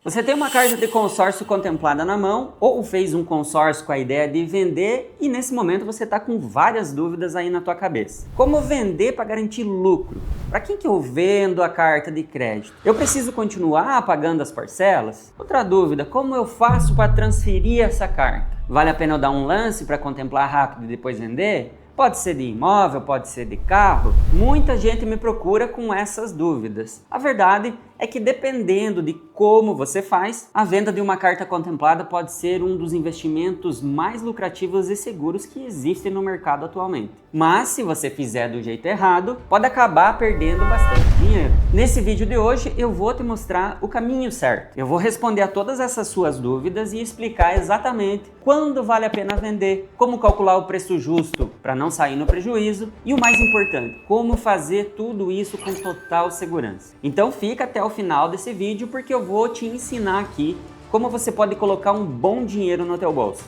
Você tem uma carta de consórcio contemplada na mão ou fez um consórcio com a ideia de vender e nesse momento você está com várias dúvidas aí na tua cabeça. Como vender para garantir lucro? Para quem que eu vendo a carta de crédito? Eu preciso continuar pagando as parcelas? Outra dúvida, como eu faço para transferir essa carta? Vale a pena eu dar um lance para contemplar rápido e depois vender? Pode ser de imóvel, pode ser de carro. Muita gente me procura com essas dúvidas. A verdade é que dependendo de como você faz, a venda de uma carta contemplada pode ser um dos investimentos mais lucrativos e seguros que existem no mercado atualmente. Mas se você fizer do jeito errado, pode acabar perdendo bastante dinheiro. Nesse vídeo de hoje eu vou te mostrar o caminho certo. Eu vou responder a todas essas suas dúvidas e explicar exatamente quando vale a pena vender, como calcular o preço justo para não sair no prejuízo e o mais importante, como fazer tudo isso com total segurança. Então fica até o final desse vídeo porque eu vou te ensinar aqui como você pode colocar um bom dinheiro no teu bolso.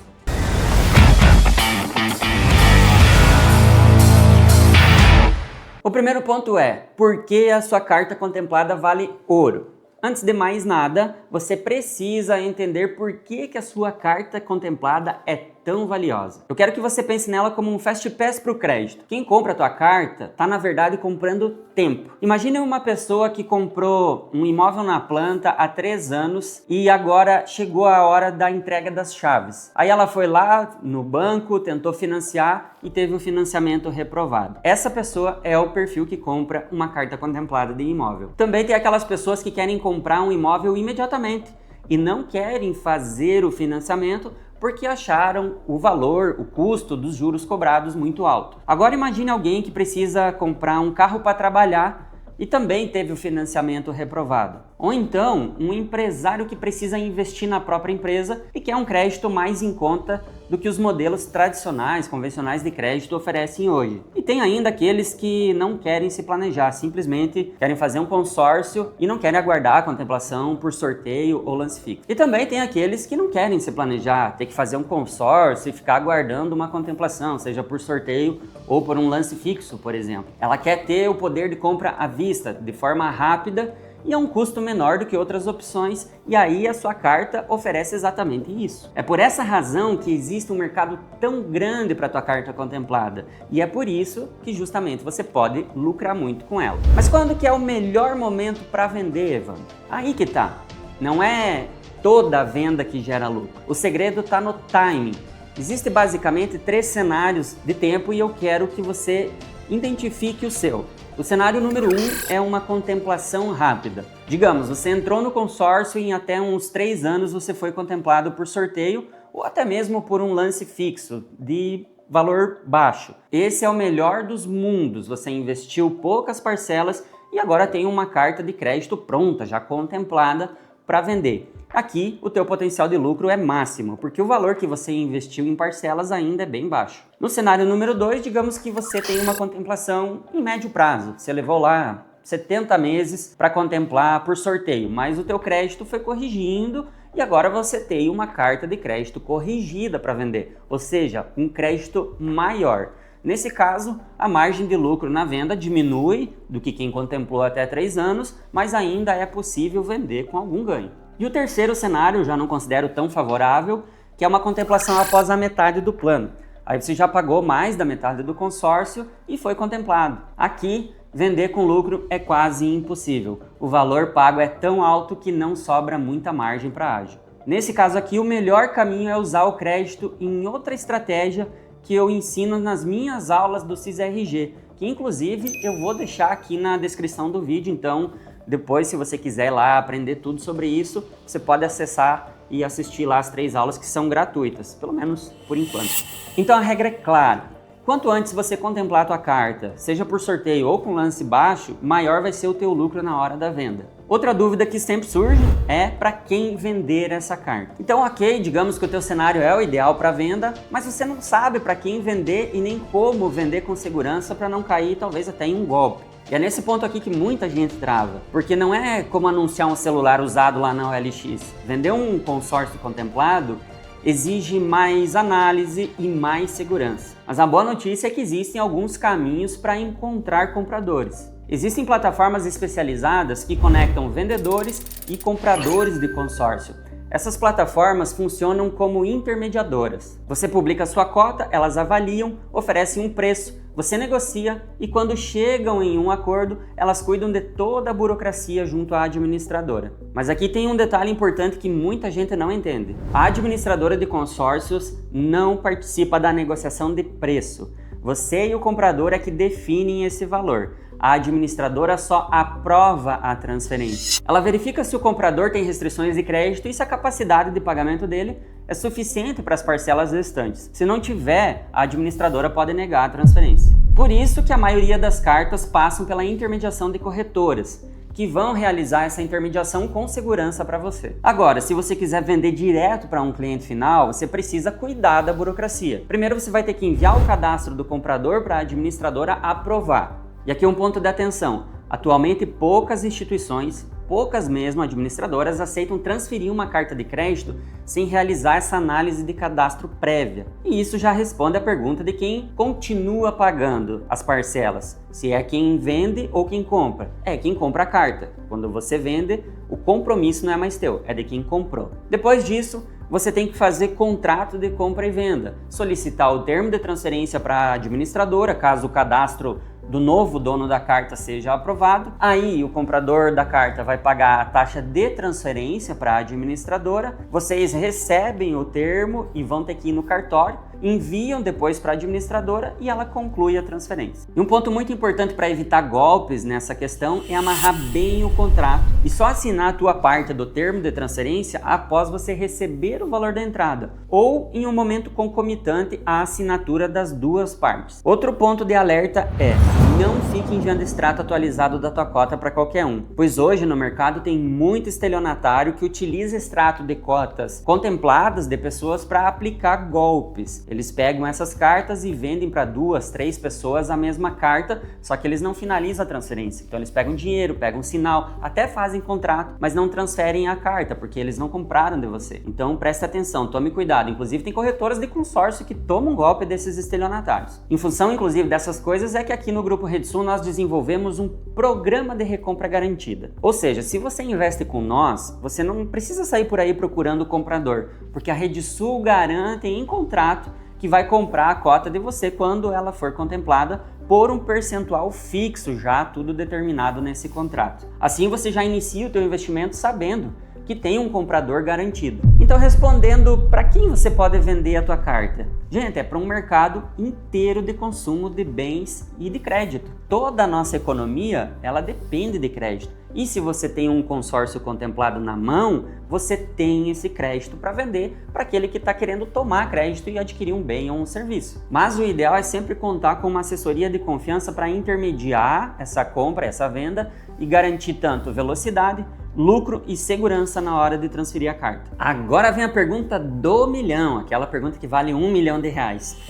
O primeiro ponto é, por que a sua carta contemplada vale ouro? Antes de mais nada, você precisa entender por que a sua carta contemplada é tão valiosa. Eu quero que você pense nela como um fast pass para o crédito. Quem compra a tua carta está, na verdade, comprando tempo. Imagine uma pessoa que comprou um imóvel na planta há 3 anos e agora chegou a hora da entrega das chaves. Aí ela foi lá no banco, tentou financiar e teve o financiamento reprovado. Essa pessoa é o perfil que compra uma carta contemplada de imóvel. Também tem aquelas pessoas que querem comprar um imóvel imediatamente e não querem fazer o financiamento porque acharam o valor, o custo dos juros cobrados muito alto. Agora imagine alguém que precisa comprar um carro para trabalhar e também teve o financiamento reprovado. Ou então, um empresário que precisa investir na própria empresa e quer um crédito mais em conta do que os modelos tradicionais, convencionais de crédito oferecem hoje. E tem ainda aqueles que não querem se planejar, simplesmente querem fazer um consórcio e não querem aguardar a contemplação por sorteio ou lance fixo. E também tem aqueles que não querem se planejar, ter que fazer um consórcio e ficar aguardando uma contemplação, seja por sorteio ou por um lance fixo, por exemplo. Ela quer ter o poder de compra à vista, de forma rápida e a um custo menor do que outras opções, e aí a sua carta oferece exatamente isso. É por essa razão que existe um mercado tão grande para a tua carta contemplada, e é por isso que justamente você pode lucrar muito com ela. Mas quando que é o melhor momento para vender, Evandro? Aí que tá. Não é toda a venda que gera lucro. O segredo está no timing. Existem basicamente 3 cenários de tempo e eu quero que você identifique o seu. O cenário número 1 é uma contemplação rápida. Digamos, você entrou no consórcio e em até uns 3 anos você foi contemplado por sorteio ou até mesmo por um lance fixo de valor baixo. Esse é o melhor dos mundos. Você investiu poucas parcelas e agora tem uma carta de crédito pronta, já contemplada para vender. Aqui, o teu potencial de lucro é máximo, porque o valor que você investiu em parcelas ainda é bem baixo. No cenário número 2, digamos que você tem uma contemplação em médio prazo. Você levou lá 70 meses para contemplar por sorteio, mas o teu crédito foi corrigindo e agora você tem uma carta de crédito corrigida para vender, ou seja, um crédito maior. Nesse caso, a margem de lucro na venda diminui do que quem contemplou até 3 anos, mas ainda é possível vender com algum ganho. E o terceiro cenário eu já não considero tão favorável, que é uma contemplação após a metade do plano. Aí você já pagou mais da metade do consórcio e foi contemplado. Aqui, vender com lucro é quase impossível. O valor pago é tão alto que não sobra muita margem para ágio. Nesse caso aqui, o melhor caminho é usar o crédito em outra estratégia que eu ensino nas minhas aulas do CISRG, que inclusive eu vou deixar aqui na descrição do vídeo, então depois, se você quiser lá aprender tudo sobre isso, você pode acessar e assistir lá as 3 aulas que são gratuitas, pelo menos por enquanto. Então a regra é clara. Quanto antes você contemplar a tua carta, seja por sorteio ou com lance baixo, maior vai ser o teu lucro na hora da venda. Outra dúvida que sempre surge é para quem vender essa carta. Então, ok, digamos que o teu cenário é o ideal para venda, mas você não sabe para quem vender e nem como vender com segurança para não cair talvez até em um golpe. E é nesse ponto aqui que muita gente trava, porque não é como anunciar um celular usado lá na OLX. Vender um consórcio contemplado exige mais análise e mais segurança. Mas a boa notícia é que existem alguns caminhos para encontrar compradores. Existem plataformas especializadas que conectam vendedores e compradores de consórcio. Essas plataformas funcionam como intermediadoras. Você publica sua cota, elas avaliam, oferecem um preço, você negocia e quando chegam em um acordo, elas cuidam de toda a burocracia junto à administradora. Mas aqui tem um detalhe importante que muita gente não entende. A administradora de consórcios não participa da negociação de preço. Você e o comprador é que definem esse valor. A administradora só aprova a transferência. Ela verifica se o comprador tem restrições de crédito e se a capacidade de pagamento dele é suficiente para as parcelas restantes. Se não tiver, a administradora pode negar a transferência. Por isso que a maioria das cartas passam pela intermediação de corretoras, que vão realizar essa intermediação com segurança para você. Agora, se você quiser vender direto para um cliente final, você precisa cuidar da burocracia. Primeiro você vai ter que enviar o cadastro do comprador para a administradora aprovar. E aqui um ponto de atenção. Atualmente poucas instituições, poucas mesmo administradoras, aceitam transferir uma carta de crédito sem realizar essa análise de cadastro prévia. E isso já responde à pergunta de quem continua pagando as parcelas. Se é quem vende ou quem compra. É quem compra a carta. Quando você vende, o compromisso não é mais teu, é de quem comprou. Depois disso, você tem que fazer contrato de compra e venda, solicitar o termo de transferência para a administradora, caso o cadastro do novo dono da carta seja aprovado. Aí o comprador da carta vai pagar a taxa de transferência para a administradora, vocês recebem o termo e vão ter que ir no cartório, enviam depois para a administradora e ela conclui a transferência. E um ponto muito importante para evitar golpes nessa questão é amarrar bem o contrato e só assinar a tua parte do termo de transferência após você receber o valor da entrada ou em um momento concomitante à assinatura das duas partes. Outro ponto de alerta é: não fique enviando extrato atualizado da tua cota para qualquer um, pois hoje no mercado tem muito estelionatário que utiliza extrato de cotas contempladas de pessoas para aplicar golpes. Eles pegam essas cartas e vendem para 2, 3 pessoas a mesma carta, só que eles não finalizam a transferência. Então eles pegam dinheiro, pegam sinal, até fazem contrato, mas não transferem a carta, porque eles não compraram de você. Então preste atenção, tome cuidado. Inclusive tem corretoras de consórcio que tomam golpe desses estelionatários. Em função, inclusive, dessas coisas é que aqui no Grupo RedSul nós desenvolvemos um programa de recompra garantida. Ou seja, se você investe com nós, você não precisa sair por aí procurando o comprador, porque a RedSul garante em contrato que vai comprar a cota de você quando ela for contemplada por um percentual fixo, já tudo determinado nesse contrato. Assim você já inicia o teu investimento sabendo que tem um comprador garantido. Então, respondendo, para quem você pode vender a tua carta? Gente, é para um mercado inteiro de consumo de bens e de crédito. Toda a nossa economia, ela depende de crédito. E se você tem um consórcio contemplado na mão, você tem esse crédito para vender para aquele que está querendo tomar crédito e adquirir um bem ou um serviço. Mas o ideal é sempre contar com uma assessoria de confiança para intermediar essa compra, essa venda e garantir tanto velocidade, lucro e segurança na hora de transferir a carta. Agora vem a pergunta do milhão, aquela pergunta que vale R$1 milhão.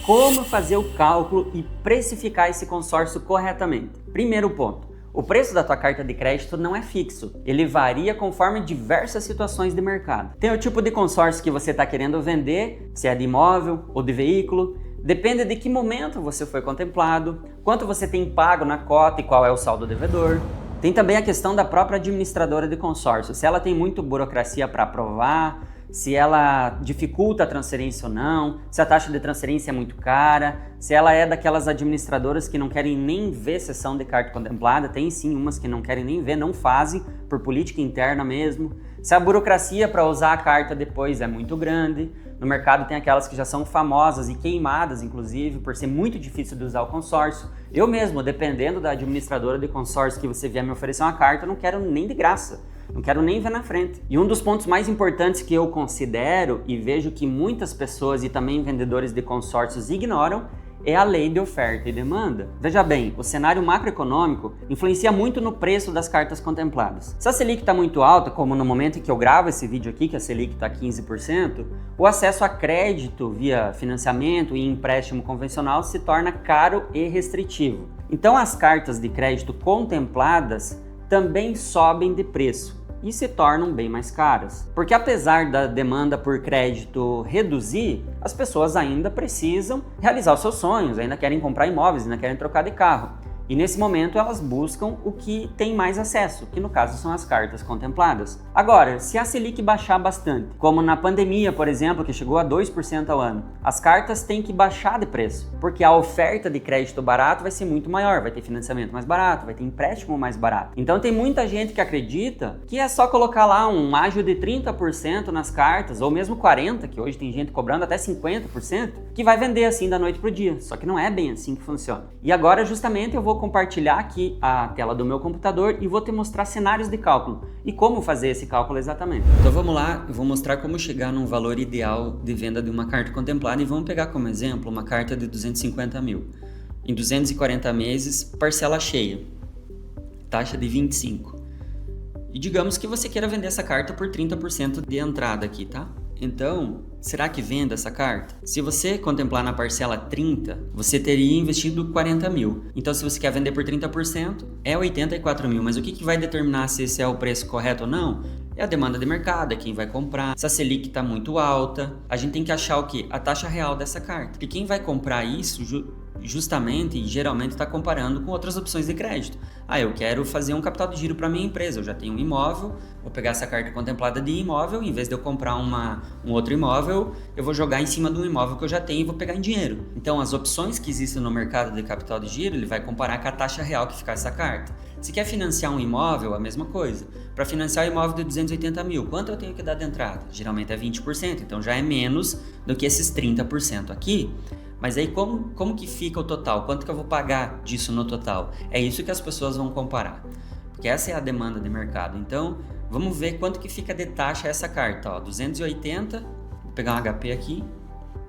Como fazer o cálculo e precificar esse consórcio corretamente? Primeiro ponto. O preço da tua carta de crédito não é fixo, ele varia conforme diversas situações de mercado. Tem o tipo de consórcio que você está querendo vender, se é de imóvel ou de veículo, depende de que momento você foi contemplado, quanto você tem pago na cota e qual é o saldo devedor. Tem também a questão da própria administradora de consórcio, se ela tem muito burocracia para aprovar, se ela dificulta a transferência ou não, se a taxa de transferência é muito cara, se ela é daquelas administradoras que não querem nem ver sessão de carta contemplada, tem sim umas que não querem nem ver, não fazem, por política interna mesmo, se a burocracia para usar a carta depois é muito grande. No mercado tem aquelas que já são famosas e queimadas, inclusive, por ser muito difícil de usar o consórcio. Eu mesmo, dependendo da administradora de consórcio que você vier me oferecer uma carta, eu não quero nem de graça. Não quero nem ver na frente. E um dos pontos mais importantes que eu considero e vejo que muitas pessoas e também vendedores de consórcios ignoram é a lei de oferta e demanda. Veja bem, o cenário macroeconômico influencia muito no preço das cartas contempladas. Se a Selic está muito alta, como no momento em que eu gravo esse vídeo aqui, que a Selic está 15%, o acesso a crédito via financiamento e empréstimo convencional se torna caro e restritivo. Então as cartas de crédito contempladas também sobem de preço e se tornam bem mais caras. Porque apesar da demanda por crédito reduzir, as pessoas ainda precisam realizar os seus sonhos, ainda querem comprar imóveis, ainda querem trocar de carro. E nesse momento elas buscam o que tem mais acesso, que no caso são as cartas contempladas. Agora, se a Selic baixar bastante, como na pandemia, por exemplo, que chegou a 2% ao ano, as cartas têm que baixar de preço, porque a oferta de crédito barato vai ser muito maior, vai ter financiamento mais barato, vai ter empréstimo mais barato. Então tem muita gente que acredita que é só colocar lá um ágio de 30% nas cartas, ou mesmo 40%, que hoje tem gente cobrando até 50%, que vai vender assim da noite pro dia. Só que não é bem assim que funciona. E agora justamente eu vou compartilhar aqui a tela do meu computador e vou te mostrar cenários de cálculo e como fazer esse cálculo exatamente. Então vamos lá, eu vou mostrar como chegar num valor ideal de venda de uma carta contemplada e vamos pegar como exemplo uma carta de 250 mil. Em 240 meses, parcela cheia, taxa de 25. E digamos que você queira vender essa carta por 30% de entrada aqui, tá? Então, será que vende essa carta? Se você contemplar na parcela 30, você teria investido 40 mil. Então, se você quer vender por 30%, é 84 mil. Mas o que vai determinar se esse é o preço correto ou não? É a demanda de mercado, é quem vai comprar. Se a Selic está muito alta, a gente tem que achar o quê? A taxa real dessa carta. E quem vai comprar isso justamente e geralmente está comparando com outras opções de crédito. Eu quero fazer um capital de giro para minha empresa, eu já tenho um imóvel, vou pegar essa carta contemplada de imóvel, em vez de eu comprar um outro imóvel, eu vou jogar em cima de um imóvel que eu já tenho e vou pegar em dinheiro. Então, as opções que existem no mercado de capital de giro, ele vai comparar com a taxa real que fica essa carta. Se quer financiar um imóvel, a mesma coisa. Para financiar um imóvel de 280 mil, quanto eu tenho que dar de entrada? Geralmente é 20%, então já é menos do que esses 30% aqui. Mas aí como que fica o total? Quanto que eu vou pagar disso no total? É isso que as pessoas vão comparar, porque essa é a demanda de mercado. Então, vamos ver quanto que fica de taxa essa carta. 280, vou pegar um HP aqui,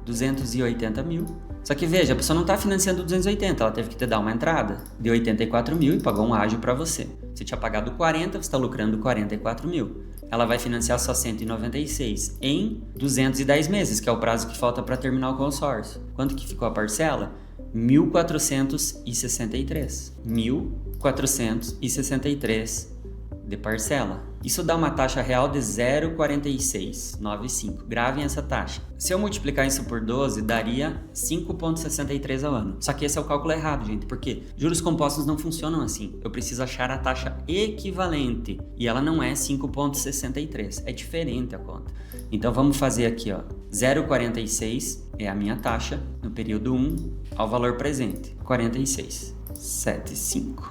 280 mil. Só que veja, a pessoa não está financiando 280, ela teve que te dar uma entrada de 84 mil e pagou um ágio para você. Você tinha pagado 40, você está lucrando 44 mil. Ela vai financiar só 196 em 210 meses, que é o prazo que falta para terminar o consórcio. Quanto que ficou a parcela? 1.463. 1.463 de parcela. Isso dá uma taxa real de 0,4695. Gravem essa taxa. Se eu multiplicar isso por 12, daria 5,63 ao ano. Só que esse é o cálculo errado, gente, porque juros compostos não funcionam assim. Eu preciso achar a taxa equivalente e ela não é 5,63. É diferente a conta. Então vamos fazer aqui, 0,46 é a minha taxa no período 1 ao valor presente. 46,75.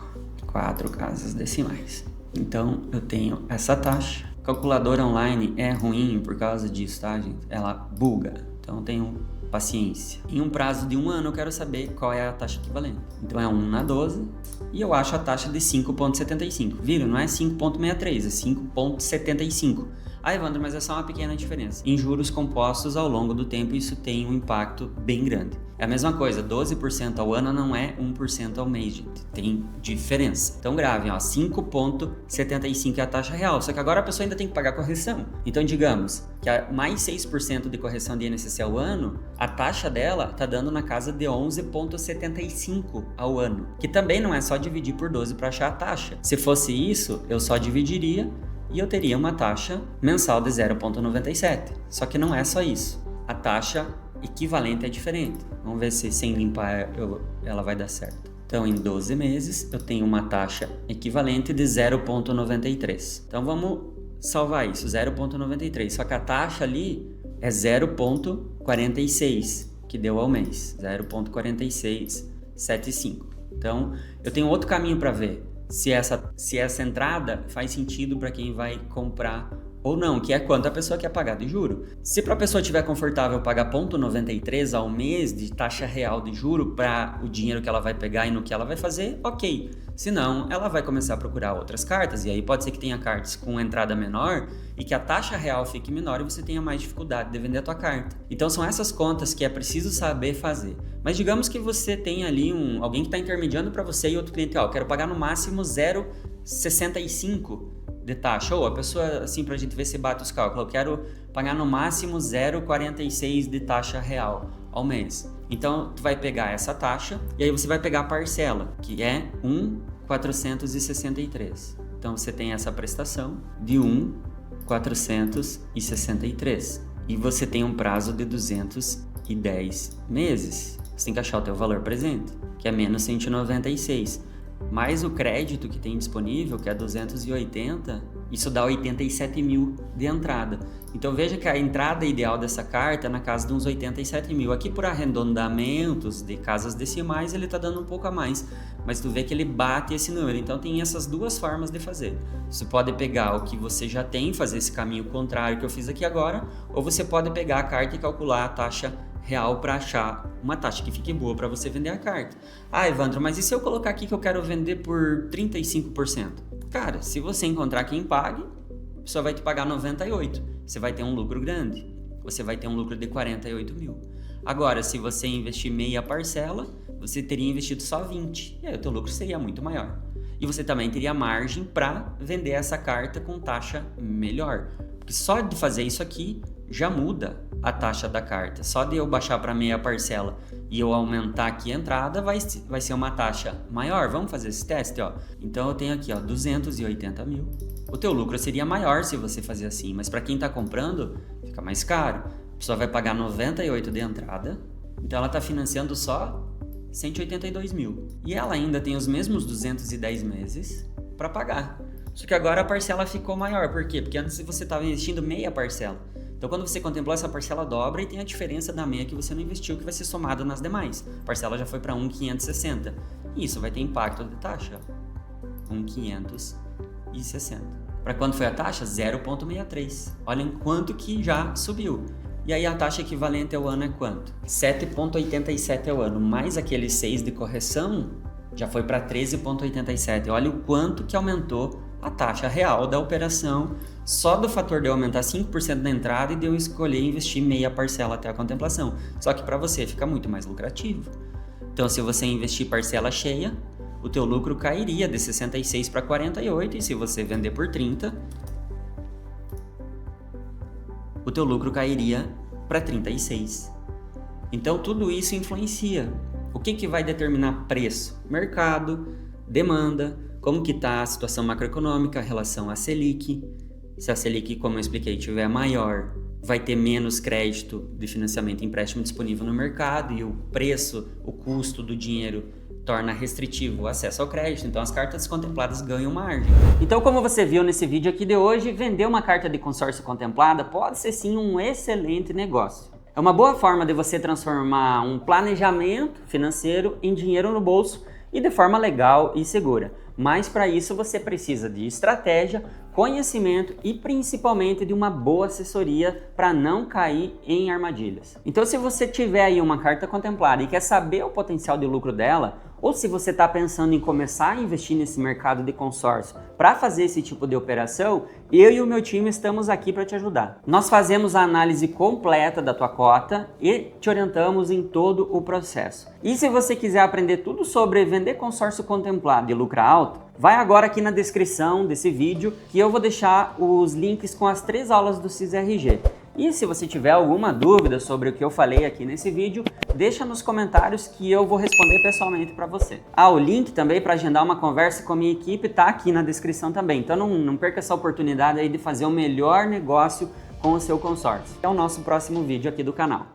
4 casas decimais. Então, eu tenho essa taxa. Calculadora online é ruim por causa disso, tá, gente? Ela buga. Então, tenho paciência. Em um prazo de 1 ano, eu quero saber qual é a taxa equivalente. Então, é 1 na 12 e eu acho a taxa de 5,75. Viram? Não é 5,63, é 5,75. Evandro, mas é só uma pequena diferença. Em juros compostos, ao longo do tempo, isso tem um impacto bem grande. É a mesma coisa, 12% ao ano não é 1% ao mês, gente. Tem diferença. Então gravem, 5,75 é a taxa real. Só que agora a pessoa ainda tem que pagar correção. Então digamos que mais 6% de correção de INSS ao ano, a taxa dela tá dando na casa de 11,75 ao ano. Que também não é só dividir por 12 para achar a taxa. Se fosse isso, eu só dividiria e eu teria uma taxa mensal de 0,97. Só que não é só isso. A taxa equivalente é diferente. Vamos ver se sem limpar ela vai dar certo. Então, em 12 meses, eu tenho uma taxa equivalente de 0,93. Então, vamos salvar isso, 0,93. Só que a taxa ali é 0,46, que deu ao mês. 0,4675. Então, eu tenho outro caminho para ver se essa entrada faz sentido para quem vai comprar ou não, que é quanto a pessoa quer pagar de juro. Se para a pessoa estiver confortável pagar 0,93 ao mês de taxa real de juro para o dinheiro que ela vai pegar e no que ela vai fazer, ok. Se não, ela vai começar a procurar outras cartas, e aí pode ser que tenha cartas com entrada menor e que a taxa real fique menor e você tenha mais dificuldade de vender a tua carta. Então são essas contas que é preciso saber fazer. Mas digamos que você tem ali alguém que está intermediando para você e outro cliente, eu quero pagar no máximo 0,65 de taxa, ou a pessoa, assim, pra gente ver se bate os cálculos, eu quero pagar no máximo 0,46 de taxa real ao mês. Então, tu vai pegar essa taxa e aí você vai pegar a parcela, que é 1,463. Então, você tem essa prestação de 1,463 e você tem um prazo de 210 meses. Você tem que achar o teu valor presente, que é menos 196. mais o crédito que tem disponível, que é 280, isso dá 87 mil de entrada. Então veja que a entrada ideal dessa carta é na casa de uns 87 mil. Aqui por arredondamentos de casas decimais ele está dando um pouco a mais, mas tu vê que ele bate esse número. Então tem essas duas formas de fazer. Você pode pegar o que você já tem, fazer esse caminho contrário que eu fiz aqui agora, ou você pode pegar a carta e calcular a taxa real para achar uma taxa que fique boa para você vender a carta. Ah, Evandro, mas e se eu colocar aqui que eu quero vender por 35%? Cara, se você encontrar quem pague, a pessoa vai te pagar 98. Você vai ter um lucro grande. Você vai ter um lucro de 48 mil. Agora, se você investir meia parcela, você teria investido só 20. E aí o teu lucro seria muito maior. E você também teria margem para vender essa carta com taxa melhor. Porque só de fazer isso aqui já muda a taxa da carta. Só de eu baixar para meia parcela e eu aumentar aqui a entrada, vai ser uma taxa maior. Vamos fazer esse teste, ó. Então eu tenho aqui, ó, 280 mil. O teu lucro seria maior se você fazer assim, mas para quem está comprando, fica mais caro. A pessoa vai pagar 98 de entrada, então ela está financiando só 182 mil. E ela ainda tem os mesmos 210 meses para pagar. Só que agora a parcela ficou maior. Por quê? Porque antes você estava investindo meia parcela. Então, quando você contemplou, essa parcela dobra e tem a diferença da meia que você não investiu, que vai ser somada nas demais. A parcela já foi para 1.560. E isso vai ter impacto de taxa. 1.560. Para quanto foi a taxa? 0,63. Olhem quanto que já subiu. E aí a taxa equivalente ao ano é quanto? 7,87 ao ano. Mais aqueles 6 de correção, já foi para 13,87. Olha o quanto que aumentou a taxa real da operação, só do fator de eu aumentar 5% da entrada e de eu escolher investir meia parcela até a contemplação. Só que para você fica muito mais lucrativo. Então, se você investir parcela cheia, o teu lucro cairia de 66 para 48, e se você vender por 30, o teu lucro cairia para 36. Então, tudo isso influencia. O que vai determinar preço? Mercado, demanda, como que está a situação macroeconômica, a relação à Selic. Se a Selic, como eu expliquei, tiver maior, vai ter menos crédito de financiamento e empréstimo disponível no mercado e o preço, o custo do dinheiro torna restritivo o acesso ao crédito, então as cartas contempladas ganham margem. Então, como você viu nesse vídeo aqui de hoje, vender uma carta de consórcio contemplada pode ser sim um excelente negócio. É uma boa forma de você transformar um planejamento financeiro em dinheiro no bolso e de forma legal e segura. Mas para isso você precisa de estratégia, conhecimento e principalmente de uma boa assessoria para não cair em armadilhas. Então, se você tiver aí uma carta contemplada e quer saber o potencial de lucro dela, ou se você está pensando em começar a investir nesse mercado de consórcio para fazer esse tipo de operação, eu e o meu time estamos aqui para te ajudar. Nós fazemos a análise completa da tua cota e te orientamos em todo o processo. E se você quiser aprender tudo sobre vender consórcio contemplado e lucrar alto, vai agora aqui na descrição desse vídeo que eu vou deixar os links com as 3 aulas do CISRG. E se você tiver alguma dúvida sobre o que eu falei aqui nesse vídeo, deixa nos comentários que eu vou responder pessoalmente para você. O link também para agendar uma conversa com a minha equipe está aqui na descrição também. Então não perca essa oportunidade aí de fazer o melhor negócio com o seu consórcio. É o nosso próximo vídeo aqui do canal.